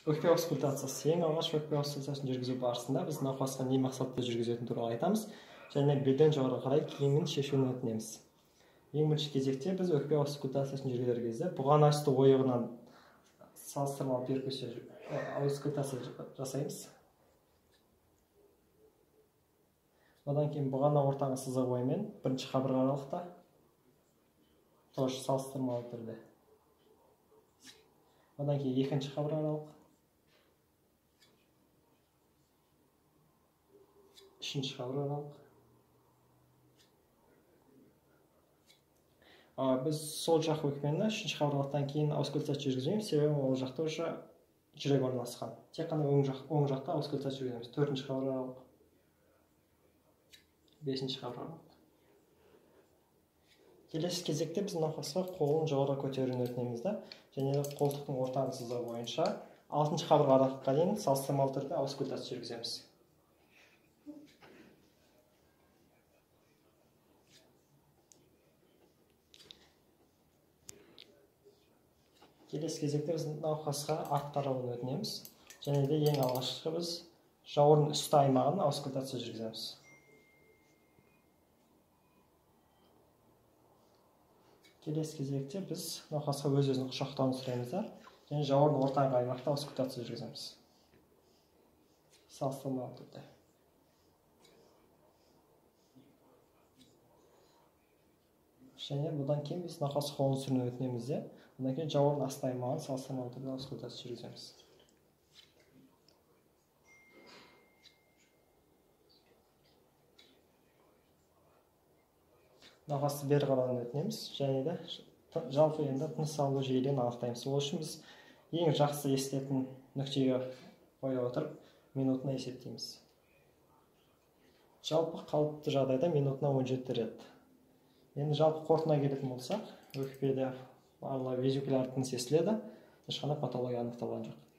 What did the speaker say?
Өкпе аускультациясы. Ең алғаш өкпе аускультациясын жүргізу барысында біз науқасқа не мақсатта жүргізетіні туралы айтамыз, және белден жоғары қарай киімін шешуін өтінеміз. Ең бірінші кезекте біз өкпе аускультациясын жүргізер кезде бұған асты ойығынан салыстырмалы перкуссия аускультация жасаймыз. Одан кейін бұғана ортаңғы сызық бойымен бірінші қабырға аралықта тоже салыстырмалы түрде. Одан кейін екінші қабырға аралық, үшінші қабырға аралық. Біз сол жақ өкпені үшінші қабырғалықтан кейін аускультация жүргіземіз, себебі ол жақта уже жүрек орналасқан. Тек қана оң жақта аускультация жүргіземіз. Төртінші қабырға аралық, бесінші қабырға аралық. Келесі кезекте біз науқасқа қолын жоғары көтеруін өтінеміз, және қолтықтың ортаңғы сызығы бойынша алтыншы қабырға аралыққа дейін салыстырмалы түрде аускультация жүргіземіз. Келесі кезекте біз науқасқа артқа қарауын өтінеміз, және де ең алғашқы біз жауырын үсті аймағын аускультация жүргіземіз. Келесі кезекте біз науқасқа өз-өзін құшақтауын сұраймыз, және жауырын ортаңғы аймақта аускультация жүргіземіз. Салыстырмалы түрде. Және бұдан кейін біз науқас қолын сүрініп өтінеміз, одан кейін жауырын асты аймағын салыстырмалы түрде аускультация жүргіземіз. Науқасты бері қарауын өтінеміз, және де жалпы енді тыныс алу жиілігін анықтаймыз. Ол үшін біз ең жақсы естілетін нүктеге қоя отырып, минутына есептейміз. Жалпы қалыпты жағдайда минутына 17 рет. Енді жалпы қорытындыға келетін болсақ, өкпеде барлығы везикуляр тыныс естіледі, ешқандай патология анықталған жоқ.